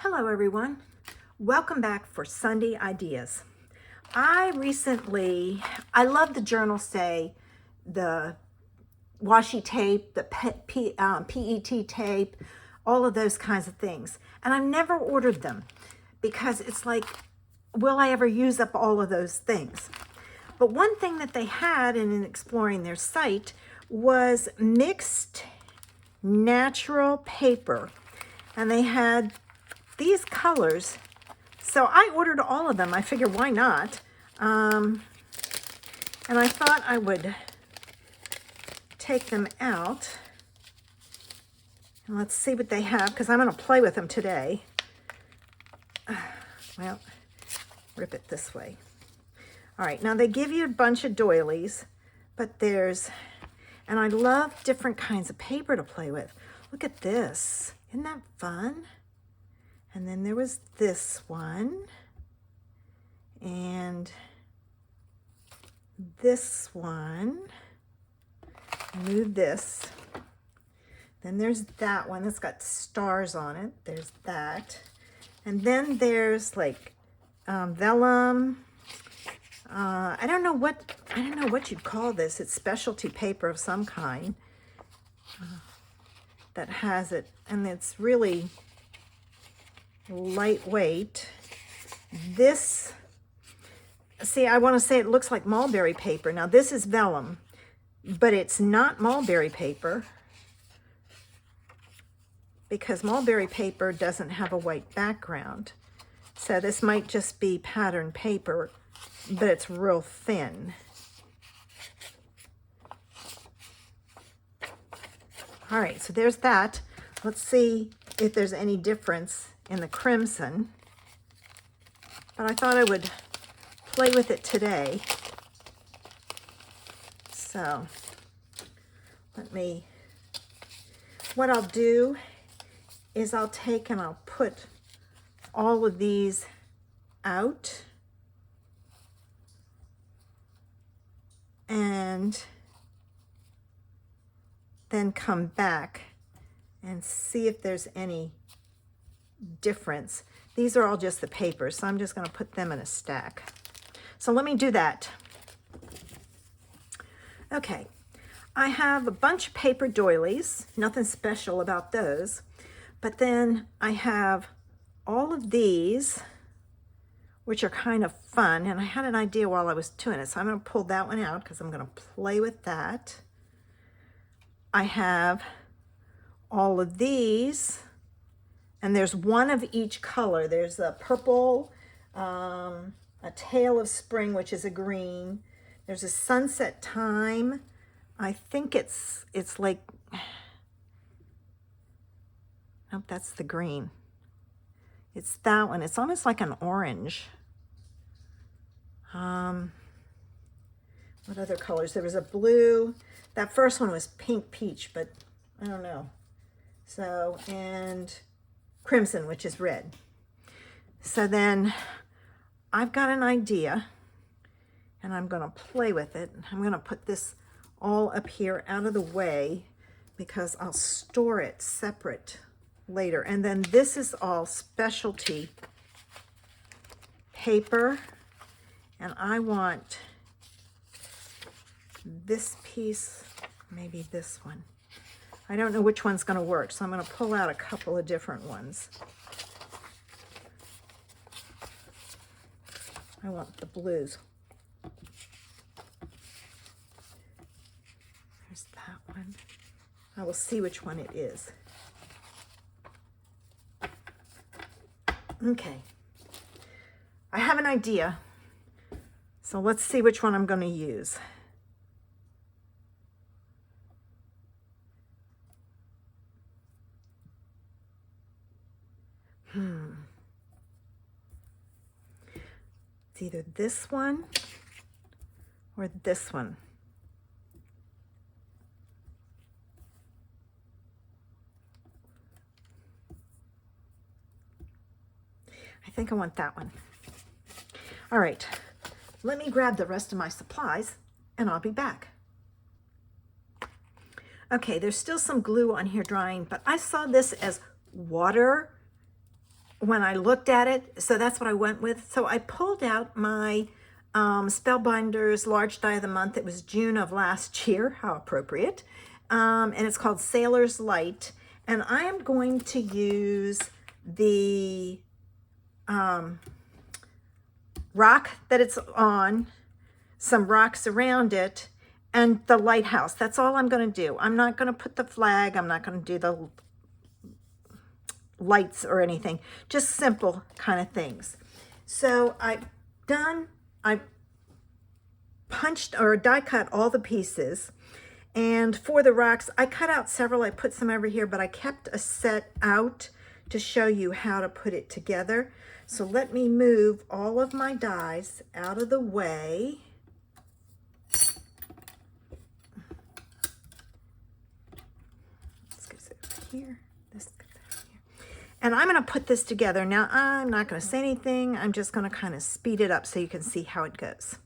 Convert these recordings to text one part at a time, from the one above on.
Hello everyone, welcome back for Sunday Ideas. I love the journal say, the washi tape, the PET tape, all of those kinds of things. And I've never ordered them because it's like, will I ever use up all of those things? But one thing that they had in exploring their site was mixed natural paper. And they had these colors, so I ordered all of them. I figured, why not? And I thought I would take them out and let's see what they have, because I'm going to play with them today. Well, rip it this way. All right, now they give you a bunch of doilies, but and I love different kinds of paper to play with. Look at this. Isn't that fun? And then there was this one, and this one. Move this. Then there's that one that's got stars on it. There's that. And then there's like vellum. I don't know what you'd call this. It's specialty paper of some kind that has it, and it's really lightweight. This, see, I want to say it looks like mulberry paper. Now this is vellum, but it's not mulberry paper because mulberry paper doesn't have a white background. So this might just be pattern paper, but it's real thin. All right, so there's that. Let's see if there's any difference in the crimson, but I thought I would play with it today. So what I'll do is I'll take and I'll put all of these out and then come back and see if there's any difference. These are all just the papers, so I'm just going to put them in a stack. So let me do that. Okay, I have a bunch of paper doilies, nothing special about those, but then I have all of these, which are kind of fun, and I had an idea while I was doing it, so I'm going to pull that one out because I'm going to play with that. I have all of these, and there's one of each color. There's a purple, a tail of spring, which is a green. There's a sunset time. I think it's like, nope, that's the green. It's that one. It's almost like an orange. What other colors? There was a blue. That first one was pink peach, but I don't know. So, and crimson, which is red. So then I've got an idea, and I'm going to play with it. I'm going to put this all up here out of the way because I'll store it separate later. And then this is all specialty paper, and I want this piece, maybe this one. I don't know which one's going to work, so I'm going to pull out a couple of different ones. I want the blues. There's that one. I will see which one it is. Okay. I have an idea, so let's see which one I'm going to use. It's either this one or this one. I think I want that one. All right, let me grab the rest of my supplies and I'll be back. Okay, there's still some glue on here drying, but I saw this as water when I looked at it, so that's what I went with. So I pulled out my Spellbinders Large Die of the Month. It was June of last year, how appropriate. And it's called Sailor's Light. And I am going to use the rock that it's on, some rocks around it, and the lighthouse. That's all I'm going to do. I'm not going to put the flag. I'm not going to do the lights or anything. Just simple kind of things. So I punched or die cut all the pieces. And for the rocks, I cut out several. I put some over here, but I kept a set out to show you how to put it together. So let me move all of my dies out of the way. This goes over here. This goes over here. And I'm going to put this together. Now, I'm not going to say anything. I'm just going to kind of speed it up so you can see how it goes.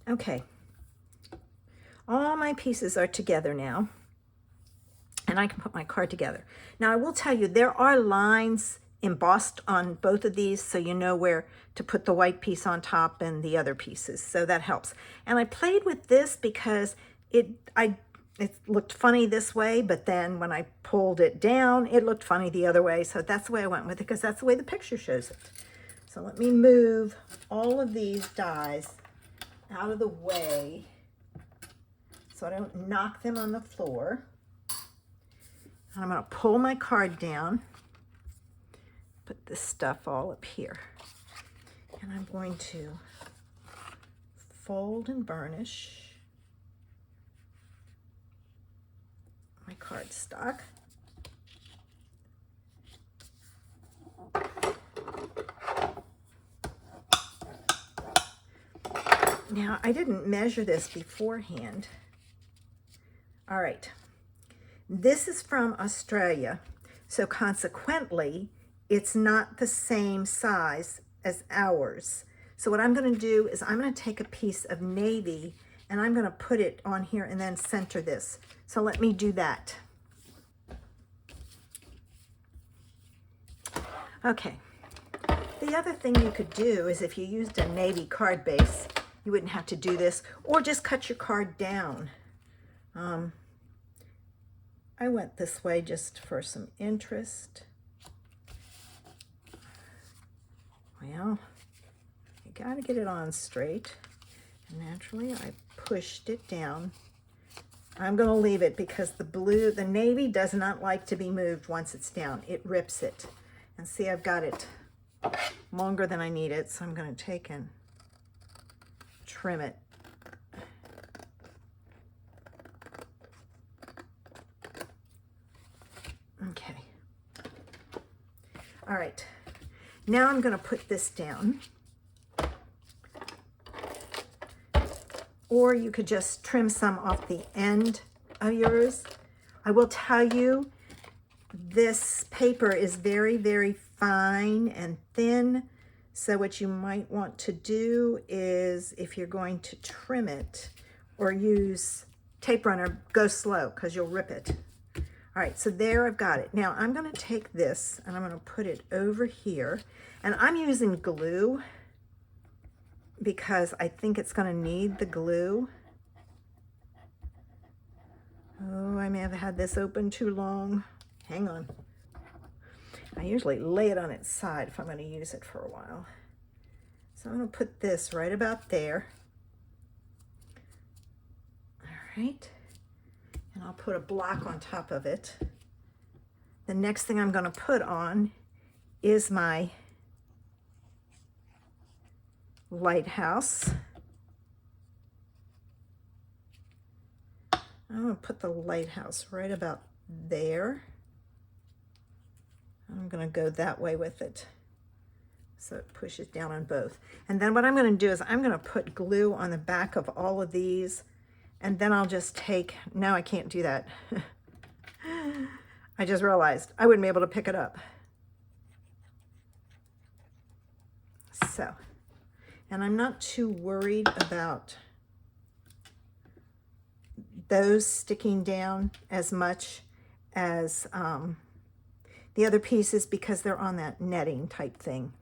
Okay, all my pieces are together now, and I can put my card together. Now, I will tell you, there are lines embossed on both of these, so you know where to put the white piece on top and the other pieces, so that helps. And I played with this because it looked funny this way, but then when I pulled it down, it looked funny the other way, so that's the way I went with it, because that's the way the picture shows it. So let me move all of these dies out of the way so I don't knock them on the floor. And I'm going to pull my card down, put this stuff all up here, and I'm going to fold and burnish my cardstock. Now, I didn't measure this beforehand. All right, this is from Australia, so consequently, it's not the same size as ours. So what I'm going to do is I'm going to take a piece of navy and I'm going to put it on here and then center this. So let me do that. Okay, the other thing you could do is if you used a navy card base, you wouldn't have to do this, or just cut your card down. I went this way just for some interest. Well, you got to get it on straight. And naturally, I pushed it down. I'm going to leave it because the navy does not like to be moved once it's down. It rips it. And see, I've got it longer than I need it, so I'm going to take and trim it. Okay. All right. Now I'm going to put this down. Or you could just trim some off the end of yours. I will tell you, this paper is very, very fine and thin. So what you might want to do is, if you're going to trim it or use tape runner, go slow because you'll rip it. All right, so there I've got it. Now I'm going to take this and I'm going to put it over here. And I'm using glue because I think it's going to need the glue. Oh, I may have had this open too long. Hang on. I usually lay it on its side if I'm going to use it for a while. So I'm going to put this right about there. All right. And I'll put a block on top of it. The next thing I'm going to put on is my lighthouse. I'm going to put the lighthouse right about there. I'm going to go that way with it, so it pushes down on both. And then what I'm going to do is I'm going to put glue on the back of all of these, and then I'll just take, now I can't do that. I just realized I wouldn't be able to pick it up. So, and I'm not too worried about those sticking down as much as the other pieces, because they're on that netting type thing.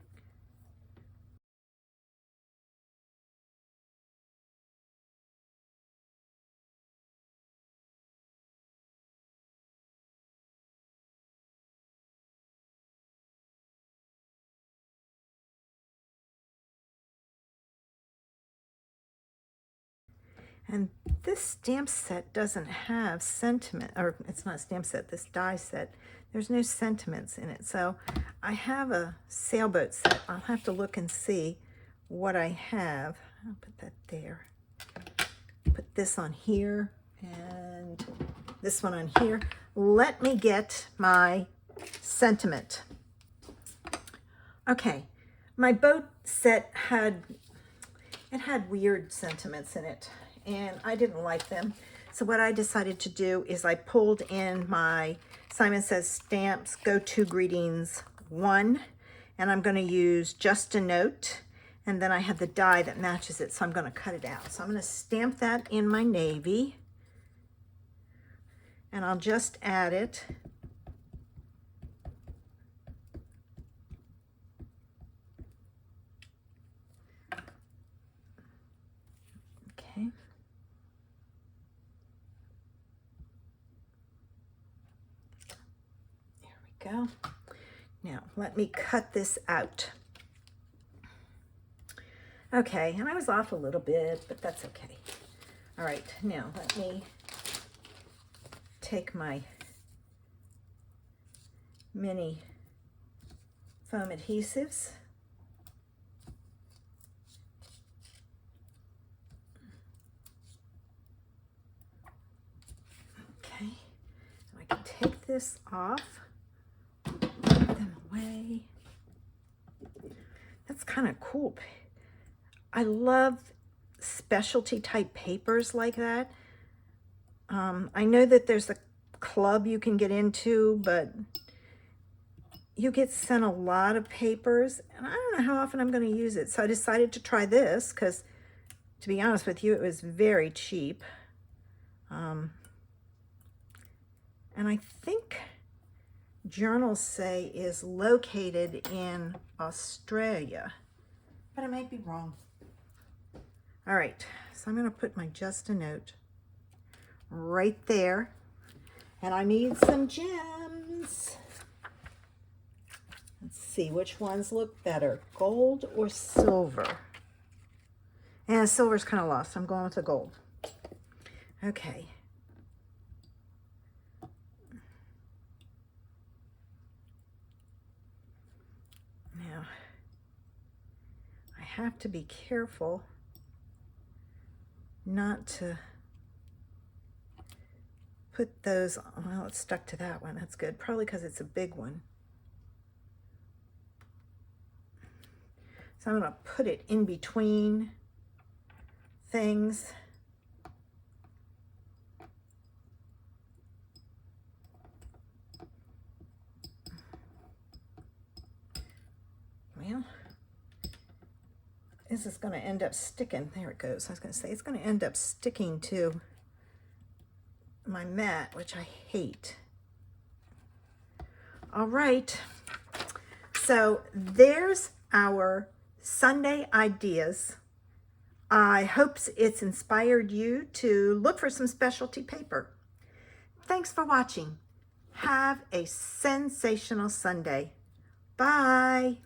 And this stamp set doesn't have sentiment, or it's not a stamp set, this die set, there's no sentiments in it. So I have a sailboat set. I'll have to look and see what I have. I'll put that there. Put this on here and this one on here. Let me get my sentiment. Okay, my boat set had weird sentiments in it, and I didn't like them. So what I decided to do is I pulled in my Simon Says Stamps Go-To Greetings 1, and I'm going to use Just a Note, and then I have the die that matches it, so I'm going to cut it out. So I'm going to stamp that in my navy, and I'll just add it. Okay. Go. Now let me cut this out. Okay, and I was off a little bit, but that's okay. All right, now let me take my mini foam adhesives. Okay, and I can take this off. Them away. That's kind of cool. I love specialty type papers like that. I know that there's a club you can get into, but you get sent a lot of papers, and I don't know how often I'm going to use it. So I decided to try this because, to be honest with you, it was very cheap. And I think journals say is located in Australia, but I might be wrong. All right, so I'm going to put my Just a Note right there, and I need some gems. Let's see which ones look better, gold or silver. And silver's kind of lost. I'm going with the gold. Okay. Now, I have to be careful not to put those, well, it's stuck to that one. That's good, probably because it's a big one. So I'm going to put it in between things. Well, this is going to end up sticking. There it goes. I was going to say it's going to end up sticking to my mat, which I hate. All right. So there's our Sunday ideas. I hope it's inspired you to look for some specialty paper. Thanks for watching. Have a sensational Sunday. Bye.